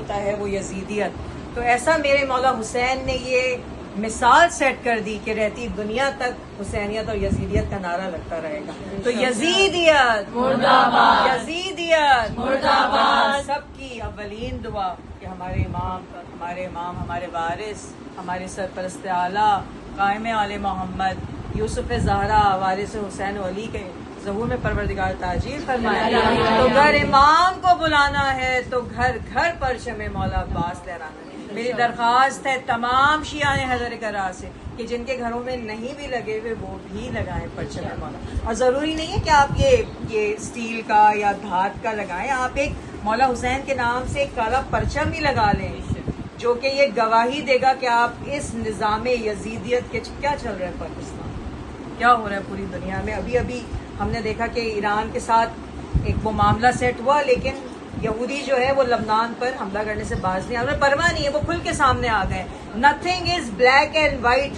ہوتا ہے وہ یزیدیت. تو ایسا میرے مولا حسین نے یہ مثال سیٹ کر دی کہ رہتی دنیا تک حسینیت اور یزیدیت کا نعرہ لگتا رہے گا. تو یزیدیت مرد آباد، یزیدیت مرد آباد. سب کی اولین دعا کہ ہمارے امام ہمارے وارث، ہمارے سرپرست اعلیٰ قائم آل محمد یوسف زہرا وارث حسین و علی کے ظہور میں پروردگار تاجیل فرمائے. تو گر امام کو بلانا ہے تو گھر گھر پرچم مولا عباس لہرانا ہے. میری درخواست ہے تمام شیعان حیدر کرار سے کہ جن کے گھروں میں نہیں بھی لگے ہوئے وہ بھی لگائیں پرچم مولا. اور ضروری نہیں ہے کہ آپ یہ اسٹیل کا یا دھات کا لگائیں، آپ ایک مولا حسین کے نام سے ایک کالا پرچم بھی لگا لیں جو کہ یہ گواہی دے گا کہ آپ اس نظام یزیدیت کے کیا چل رہا ہے پاکستان، کیا ہو رہا ہے پوری دنیا میں. ابھی ہم نے دیکھا کہ ایران کے ساتھ ایک وہ معاملہ سیٹ ہوا، لیکن یہودی جو ہے وہ لبنان پر حملہ کرنے سے باز نہیں، ہمیں پرواہ نہیں ہے، وہ کھل کے سامنے آ گئے. Nothing is black and white.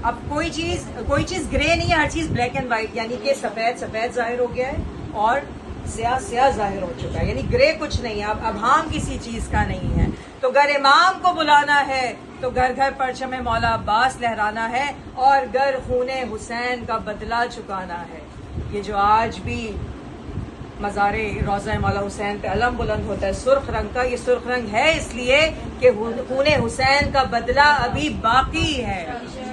اب کوئی چیز گرے نہیں ہے، ہر چیز بلیک اینڈ وائٹ، یعنی کہ سفید ظاہر ہو گیا ہے اور سیاہ ظاہر ہو چکا ہے، یعنی گرے کچھ نہیں ہے. اب ابہام کسی چیز کا نہیں ہے. تو گر امام کو بلانا ہے تو گھر گھر پرچم مولا عباس لہرانا ہے اور گر خون حسین کا بدلہ چکانا ہے. یہ جو آج بھی مزار روضہ مولا حسین پہ علم بلند ہوتا ہے سرخ رنگ کا، یہ سرخ رنگ ہے اس لیے کہ خون حسین کا بدلہ ابھی باقی ہے.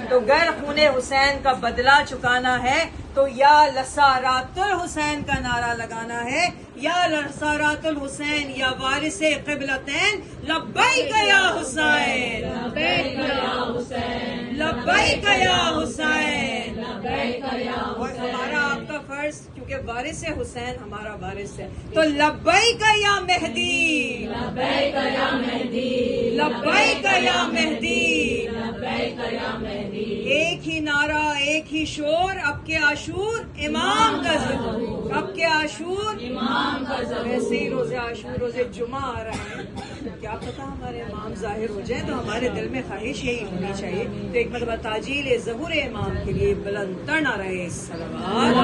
تو گر خون حسین کا بدلہ چکانا ہے تو یا لسارات الحسین کا نعرہ لگانا ہے، یا لسارات الحسین یا وارث قبلتین لبیک یا حسین، لبیک یا حسین، لبیک یا حسین، لبیک یا حسین. ہمارا آپ کا فرض کیونکہ وارث حسین ہمارا وارث ہے تو لبیک یا مہدی، لبیک یا مہدی، لبیک یا مہدی، لبیک یا مہدی. ایک ہی نعرہ، ایک ہی شور، اب کے عاشور امام کا ظہور، اب کے عاشور امام کا ظہور. ویسے ہی روزے عاشور روزے جمعہ آ رہے ہیں، کیا پتہ ہمارے امام ظاہر ہو جائیں، تو ہمارے دل میں خواہش یہی ہونی چاہیے. تو ایک مرتبہ تاجیل ظہور امام کے لیے بلند تر نعرہ ہے صلوات.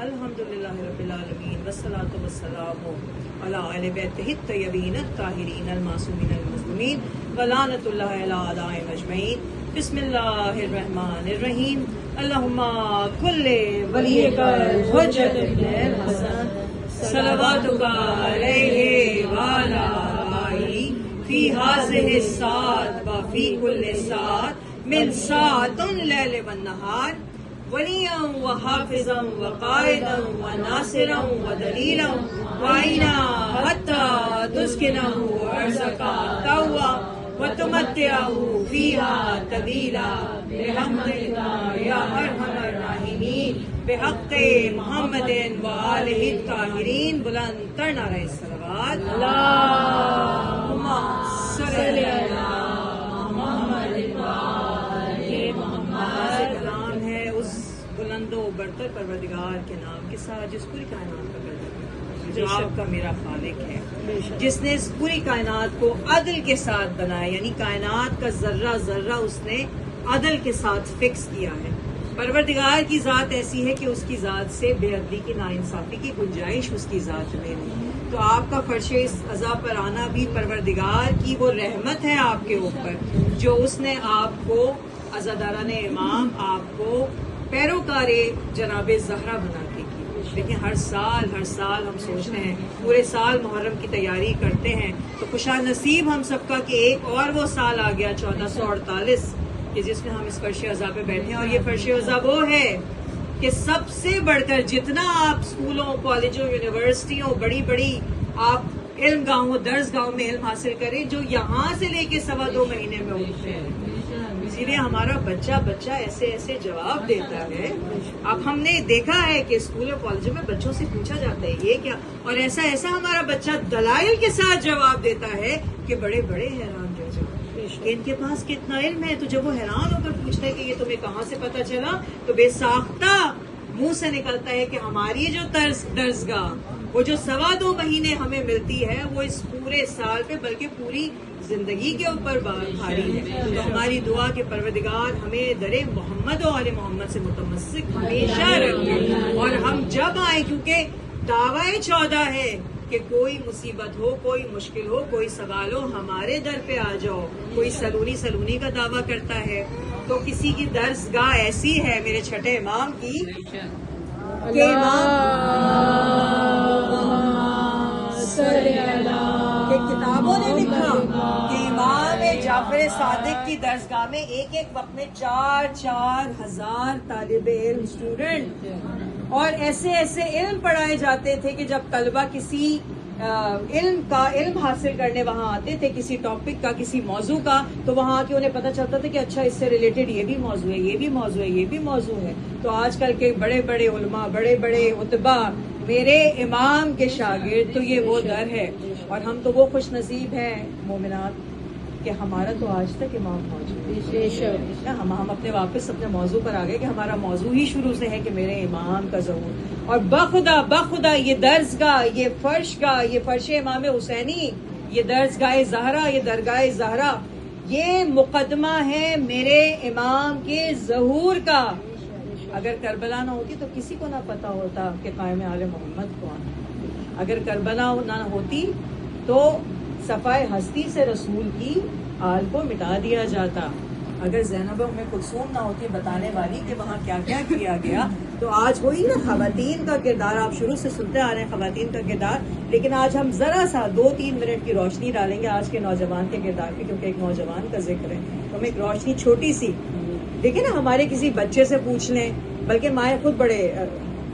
الحمدللہ رب العالمین والصلاة والسلام علی اہل بیتہ الطیبین الطاہرین المعصومین المظلومین ولعنۃ اللہ علی اعدائہم اجمعین. بسم اللہ الرحمن الرحیم. اللہم کل ولیک الحجۃ ابن الحسن صلواتک علیہ وعلی آلہ فی ہذہ الساعۃ وفی کل ساعۃ من ساعۃ اللیل والنہار ولیاً وحافظاً وقائداً وناصراً ودلیلاً وعینا حتی تسکنہ ارضک طوعا وتمتعہ فیہا طویلا برحمتک یا ارحم الراحمین بحق محمد وآلہ الطاہرین. بلند تر نعرہ صلوات. اللہم صلی علی بلند و برتر پروردگار کے نام کے ساتھ جس پوری کائنات کا پیدا، جو آپ کا میرا خالق ہے، جس نے اس پوری کائنات کو عدل کے ساتھ بنایا، یعنی کائنات کا ذرہ ذرہ اس نے عدل کے ساتھ فکس کیا ہے. پروردگار کی ذات ایسی ہے کہ اس کی ذات سے بے عدلی کی ناانصافی کی گنجائش اس کی ذات میں نہیں. تو آپ کا فرش اس عزا پر آنا بھی پروردگار کی وہ رحمت ہے آپ کے اوپر جو اس نے آپ کو عزاداران امام، آپ کو پیروکار جناب زہرا بنا کے کی. لیکن ہر سال ہم سوچتے ہیں، پورے سال محرم کی تیاری کرتے ہیں تو خوشا نصیب ہم سب کا کہ ایک اور وہ سال آ گیا 1448 کہ جس میں ہم اس فرش عزا پہ بیٹھے ہیں. اور یہ فرش عزا وہ ہے کہ سب سے بڑھ کر جتنا آپ اسکولوں، کالجوں، یونیورسٹیوں، بڑی آپ علم گاہوں، درس گاہوں میں علم حاصل کریں، جو یہاں سے لے کے 2.25 مہینے میں اٹھتے ہیں. اسی لیے ہمارا بچہ ایسے جواب دیتا ہے. اب ہم نے دیکھا ہے کہ اسکول اور کالجوں میں بچوں سے پوچھا جاتا ہے یہ کیا، اور ایسا ہمارا بچہ دلائل کے ساتھ جواب دیتا ہے کہ بڑے حیران رہ جاؤ ان کے پاس کتنا علم ہے. تو جب وہ حیران ہو کر پوچھتا ہے کہ یہ تمہیں کہاں سے پتا چلا، تو بے ساختہ منہ سے نکلتا ہے کہ ہماری جو درسگاہ وہ جو 2.25 مہینے ہمیں ملتی ہے وہ اس پورے سال پہ بلکہ پوری زندگی کے اوپر بھاری ہے. تو ہماری دعا کہ پروردگار ہمیں در محمد و آل محمد سے متمسک ہمیشہ رکھے، اور ہم جب آئیں، کیونکہ دعوی 14 ہے کہ کوئی مصیبت ہو، کوئی مشکل ہو، کوئی سوال ہو، ہمارے در پہ آ جاؤ. کوئی سلونی کا دعویٰ کرتا ہے تو کسی کی درسگاہ ایسی ہے میرے چھٹے امام کی کہ کتابوں نے لکھا کہ امام جعفر صادق کی درسگاہ میں ایک وقت میں 4,000 طالب علم اسٹوڈنٹ، اور ایسے علم پڑھائے جاتے تھے کہ جب طلبہ کسی علم حاصل کرنے وہاں آتے تھے، کسی ٹاپک کا، کسی موضوع کا، تو وہاں آ کے انہیں پتہ چلتا تھا کہ اچھا اس سے ریلیٹڈ یہ بھی موضوع ہے، یہ بھی موضوع ہے، یہ بھی موضوع ہے. تو آج کل کے بڑے بڑے علماء، بڑے بڑے اتبا میرے امام کے شاگرد، تو یہ وہ در ہے. اور ہم تو وہ خوش نصیب ہیں مومنات کہ ہمارا تو آج تک امام موجود ہے. ہم اپنے واپس اپنے موضوع پر آ گئے کہ ہمارا موضوع ہی شروع سے ہے کہ میرے امام کا ظہور. اور بخدا یہ درسگاہ، یہ فرش امام حسینی، یہ درسگاہ زہرا، یہ درگاہ زہرا، یہ مقدمہ ہے میرے امام کے ظہور کا. اگر کربلا نہ ہوتی تو کسی کو نہ پتا ہوتا کہ قائم آل محمد کون ہے. اگر کربلا نہ ہوتی تو صفائے ہستی سے رسول کی آل کو مٹا دیا جاتا. اگر زینب ام کلثوم نہ ہوتی بتانے والی کہ وہاں کیا کیا کیا گیا، تو آج وہی نا خواتین کا کردار آپ شروع سے سنتے آ رہے ہیں، خواتین کا کردار. لیکن آج ہم ذرا سا 2-3 منٹ کی روشنی ڈالیں گے آج کے نوجوان کے کردار پہ، کیونکہ ایک نوجوان کا ذکر ہے. تو ہم ایک روشنی چھوٹی سی دیکھیں نا، ہمارے کسی بچے سے پوچھ لیں، بلکہ مائیں خود بڑے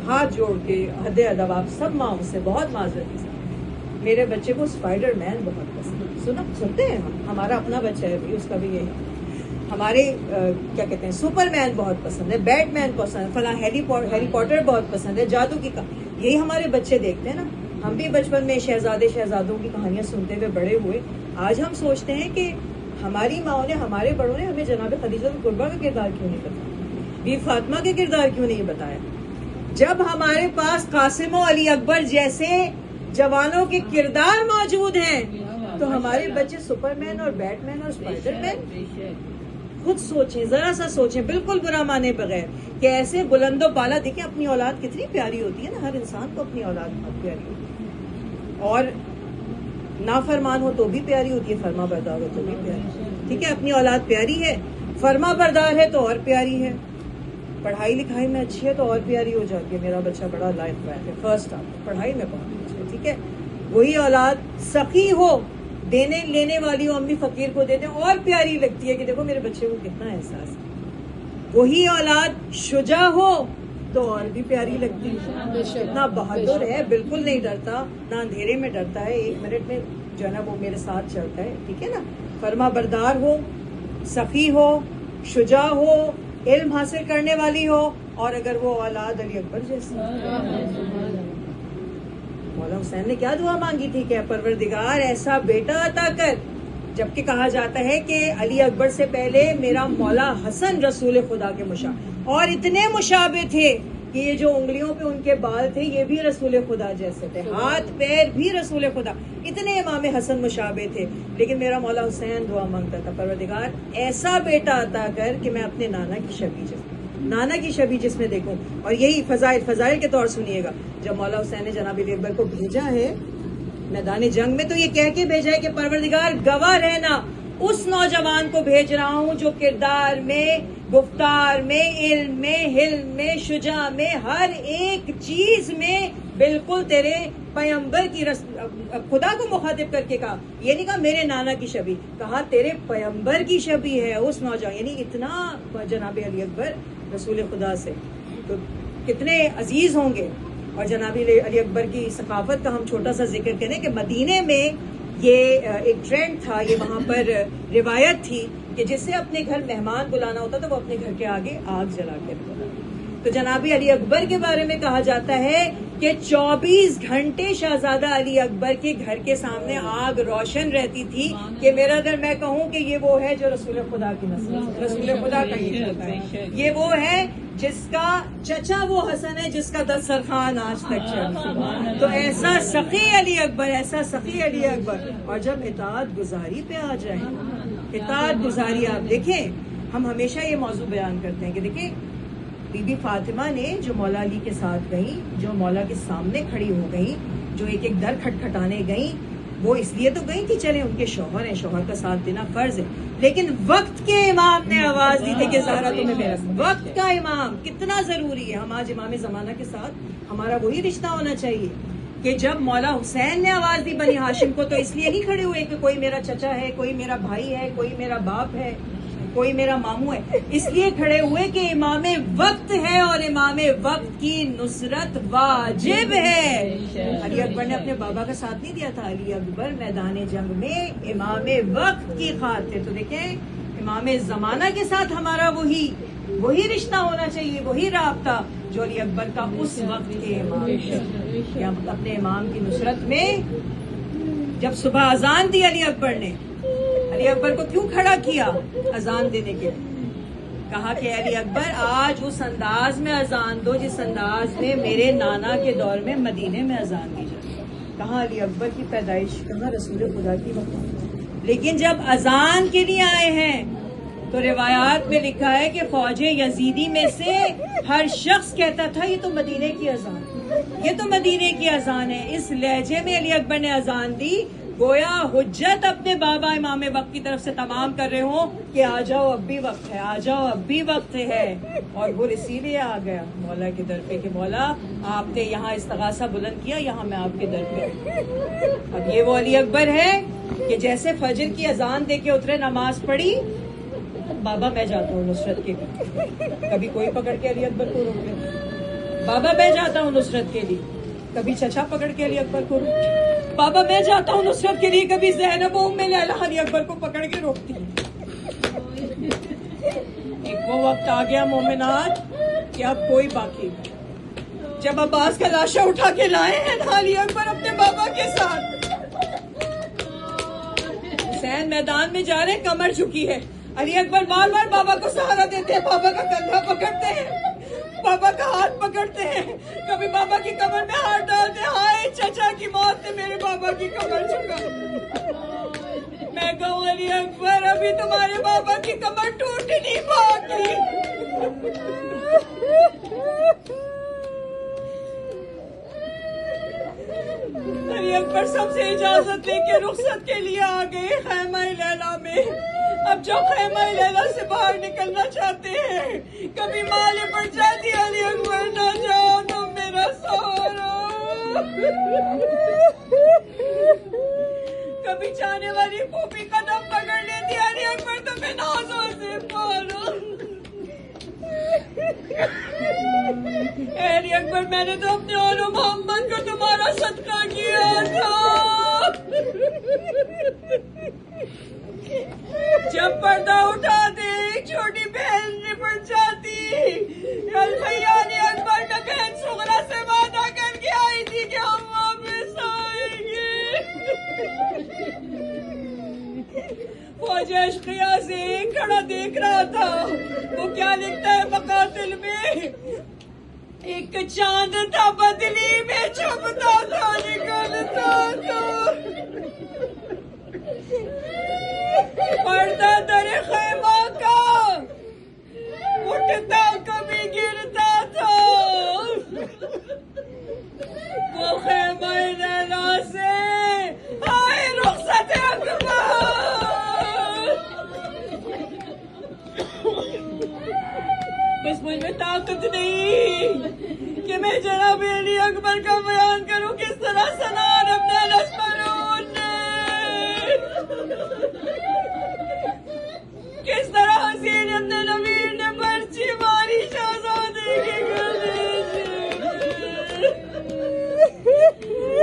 ہاتھ جوڑ کے حد ادب، آپ سب ماؤں سے بہت معذرت، میرے بچے کو اسپائڈر مین بہت پسند ہے. سنتے ہیں ہمارا اپنا بچہ ہے بھی، اس کا بھی یہی. ہمارے کیا کہتے ہیں، سپر مین بہت پسند ہے، بیٹ مین پسند ہے، فلاں ہیری پوٹر بہت پسند ہے، جادو کی یہی ہمارے بچے دیکھتے ہیں نا. ہم بھی بچپن میں شہزادوں کی کہانیاں سنتے ہوئے بڑے ہوئے. آج ہم سوچتے ہیں کہ ہماری ماؤں نے، ہمارے بڑوں نے ہمیں جناب خدیجہ الکبریٰ کا کردار کیوں نہیں بتایا، بی فاطمہ کے کردار کیوں نہیں بتایا. جب ہمارے پاس قاسم و علی اکبر جیسے جوانوں کے کردار موجود ہیں تو ہمارے بچے سپر مین اور بیٹ مین اور اسپائڈر مین. خود سوچیں، ذرا سا سوچیں، بالکل برا مانے بغیر، کہ ایسے بلند و بالا. دیکھیں اپنی اولاد کتنی پیاری ہوتی ہے نا، ہر انسان کو اپنی اولاد بہت پیاری ہوتی ہے، اور نافرمان ہو تو بھی پیاری ہوتی ہے، فرما بردار ہو تو بھی پیاری. ٹھیک ہے، اپنی اولاد پیاری ہے، فرما بردار ہے تو اور پیاری ہے، پڑھائی لکھائی میں اچھی ہے تو اور پیاری ہو جاتی ہے. میرا بچہ بڑا لائق ہے، فرسٹ آپ پڑھائی میں بہت اچھا ہے. ٹھیک ہے، وہی اولاد سخی ہو، دینے لینے والی ہو، امی فقیر کو دیتے ہیں، اور پیاری لگتی ہے کہ دیکھو میرے بچے کو کتنا احساس ہے. وہی اولاد شجاع ہو تو اور بھی پیاری لگتی ہے، اتنا بہادر ہے، بالکل نہیں ڈرتا، نہ اندھیرے میں ڈرتا ہے، 1 منٹ میں جو ہے نا وہ میرے ساتھ چلتا ہے. ٹھیک ہے نا، فرما بردار ہو، سخی ہو، شجاع ہو، علم حاصل کرنے والی ہو، اور اگر وہ اولاد علی اکبر جیسی. مولا حسین نے کیا دعا مانگی تھی کہ پروردگار ایسا بیٹا عطا کر، جبکہ کہا جاتا ہے کہ علی اکبر سے پہلے میرا مولا حسن رسول خدا کے مشابہ، اور اتنے مشابہ تھے کہ یہ جو انگلیوں پہ ان کے بال تھے یہ بھی رسول خدا جیسے تھے، ہاتھ پیر بھی رسول خدا، اتنے امام حسن مشابہ تھے. لیکن میرا مولا حسین دعا مانگتا تھا، پروردگار ایسا بیٹا عطا کر کہ میں اپنے نانا کی شبیہ جس میں دیکھوں. اور یہی فضائل کے طور سنیے گا، جب مولا حسین نے جناب علی اکبر کو بھیجا ہے میدان جنگ میں، تو یہ کہہ کے بھیجا ہے کہ پروردگار گواہ رہنا، اس نوجوان کو بھیج رہا ہوں جو کردار میں، گفتار میں، علم میں، حلم میں، شجاع میں، ہر ایک چیز میں بالکل تیرے پیغمبر کی خدا کو مخاطب کر کے کہا، یہ نہیں کہا میرے نانا کی شبیہ، کہا تیرے پیغمبر کی شبیہ ہے اس نوجوان. یعنی اتنا جناب علی اکبر رسول خدا سے تو کتنے عزیز ہوں گے. اور جناب علی اکبر کی ثقافت کا ہم چھوٹا سا ذکر کریں کہ مدینے میں یہ ایک ٹرینڈ تھا، یہ وہاں پر روایت تھی کہ جس سے اپنے گھر مہمان بلانا ہوتا تو وہ اپنے گھر کے آگے آگ جلا کے بلاتا. تو جناب علی اکبر کے بارے میں کہا جاتا ہے کہ 24 گھنٹے شہزادہ علی اکبر کے گھر کے سامنے آگ روشن رہتی تھی کہ میرا اگر میں کہوں کہ یہ وہ ہے جو رسول خدا کی نسل ہے، رسول خدا کا یہ چلتا ہے، یہ وہ ہے جس کا چچا وہ حسن ہے جس کا دسترخوان آج تک چلتا، تو ایسا سخی علی اکبر، ایسا سخی علی اکبر. اور جب اطاعت گزاری پہ آ جائے، اطاعت گزاری، آپ دیکھیں ہم ہمیشہ یہ موضوع بیان کرتے ہیں کہ دیکھیں بی بی فاطمہ نے جو مولا علی کے ساتھ گئیں، جو مولا کے سامنے کھڑی ہو گئیں، جو ایک ایک در کھٹکھٹانے گئیں، وہ اس لیے تو گئی تھی چلے ان کے شوہر ہیں، شوہر کا ساتھ دینا فرض ہے، لیکن وقت کے امام نے آواز دی تھی کہ زہرا تمہیں میرا وقت کا امام کتنا ضروری ہے. ہم آج امام زمانہ کے ساتھ ہمارا وہی رشتہ ہونا چاہیے کہ جب مولا حسین نے آواز دی بنی ہاشم کو تو اس لیے نہیں کھڑے ہوئے کہ کوئی میرا چچا ہے، کوئی میرا بھائی ہے، کوئی میرا باپ ہے، کوئی میرا ماموں ہے، اس لیے کھڑے ہوئے کہ امام وقت ہے اور امام وقت کی نصرت واجب ہے. علی اکبر نے اپنے بابا کا ساتھ نہیں دیا تھا، علی اکبر میدان جنگ میں امام وقت کی خاطر. تو دیکھیں امام زمانہ کے ساتھ ہمارا وہی رشتہ ہونا چاہیے، وہی رابطہ جو علی اکبر کا اس وقت کے امام ہے. کہ ہم اپنے امام کی نصرت میں جب صبح اذان دی علی اکبر کو کیوں کھڑا کیا اذان دینے کے لیے؟ کہا کہ علی اکبر آج اس انداز میں اذان دو جس انداز میں میرے نانا کے دور میں مدینے میں اذان دی جاتی. کہاں علی اکبر کی پیدائش، کہاں رسول خدا کی وفات. لیکن جب اذان کے لیے آئے ہیں تو روایات میں لکھا ہے کہ فوج یزیدی میں سے ہر شخص کہتا تھا یہ تو مدینے کی اذان، یہ تو مدینے کی اذان ہے. اس لہجے میں علی اکبر نے اذان دی گویا حجت اپنے بابا امام وقت کی طرف سے تمام کر رہے ہوں کہ آ جاؤ اب بھی وقت ہے، آ جاؤ اب بھی وقت ہے. اور وہ اسی لیے آ گیا مولا کے در پہ کہ مولا آپ نے یہاں استغاثہ بلند کیا، یہاں میں آپ کے در پہ. اب یہ وہ علی اکبر ہے کہ جیسے فجر کی اذان دے کے اترے، نماز پڑھی، بابا میں جاتا ہوں نصرت کے لیے. کبھی کوئی پکڑ کے علی اکبر کو روک لے، بابا میں جاتا ہوں نصرت کے لیے. کبھی چچا پکڑ کے علی اکبر کو روک، بابا میں جاتا ہوں نصرت کے لیے. کبھی زینب و ام لیلا علی اکبر کو پکڑ کے روکتی ہیں. ایک وہ وقت آ گیا مومنات کہ اب کوئی باقی نہیں. جب عباس کا لاشا اٹھا کے لائے ہیں نا علی اکبر اپنے بابا کے ساتھ، حسین میدان میں جا رہے، کمر جھکی ہے، علی اکبر بار بار بابا کو سہارا دیتے ہیں، بابا کا کندھا پکڑتے ہیں، بابا کا ہاتھ پکڑتے ہیں، کبھی بابا کی کمر میں ہاتھ ڈالتے ہیں. ہائے چچا کی موت نے میرے بابا کی کمر جھکا. میں کہوں علی اکبر ابھی تمہارے بابا کی کمر ٹوٹ نہیں پاتی. علی اکبر سب سے اجازت لے کے رخصت کے لیے آ گئے خیمہ لیلا میں. اب جو خیمہ لیلا سے باہر نکلنا چاہتے ہیں، کبھی مالے پڑ جاتی علی اکبر نہ جاؤ تم میرا سہارا. کبھی چاہنے والی پھوپھی قدم پکڑ لیتی علی اکبر تمہیں نازوں سے پالو. علی اکبر میں نے تو اپنے اور محمد کو تمہارا صدقہ کیا تھا. جب پردہ اٹھا دے ایک چھوٹی بہن نپٹ جاتی. بھیا علی اکبر نے بہن سغرا سے وعدہ کر کے آئی تھی کہ ہم واپس آئیں گے. فوج اشقیا سے کھڑا دیکھ رہا تھا. وہ کیا لکھتا ہے مقاتل میں، ایک چاند تھا بدلی میں چھپتا تھا نکلتا تھا. پردہ در خیمہ کا اٹھتا کبھی گرتا تھا. وہ خیمہ لیلا سے آئے رخصت اکبر. بس مجھ میں طاقت نہیں کہ میں جناب علی اکبر کا بیان کروں کس طرح سنان اپنے لشکروں نے، کس طرح حسین اپنے نویر نے پرچی ماری شہزادے کے گلے سے.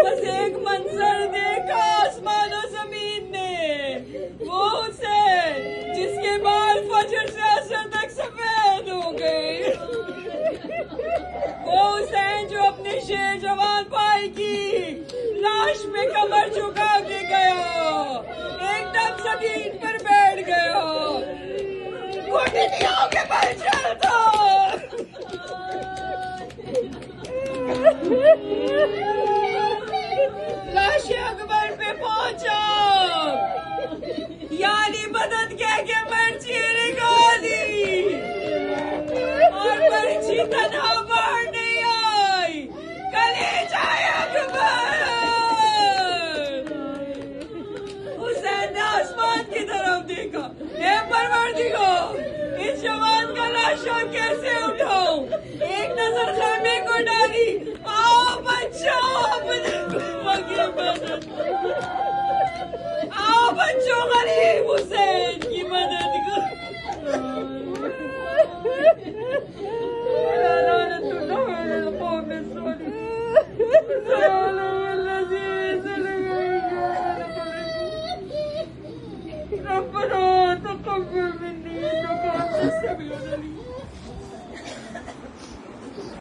بس ایک منظر دیکھا آسمان و زمین نے، وہ حسین جس کے بال فجر سے عصر تک سفید ہو گئے، وہ حسین جو اپنے شیر جوان سیٹ پر بیٹھ گیا گھٹنیوں کے بل چلتا لاش اکبر پہ پہنچا یعنی مدد کہہ کے مرچی نکال دی اور مرچی تنہا باہر نہیں آئی کلیجہ اکبر حسین نے آسمان کی طرف دیکھا اے پروردگار اس جوان کا لاشا کیسے اٹھاؤں ایک نظر خیمے کو ڈالی آؤ بچوں آؤ بچوں غریب حسین کی مدد کرو ربنا تقبل مني انك انت السميع العليم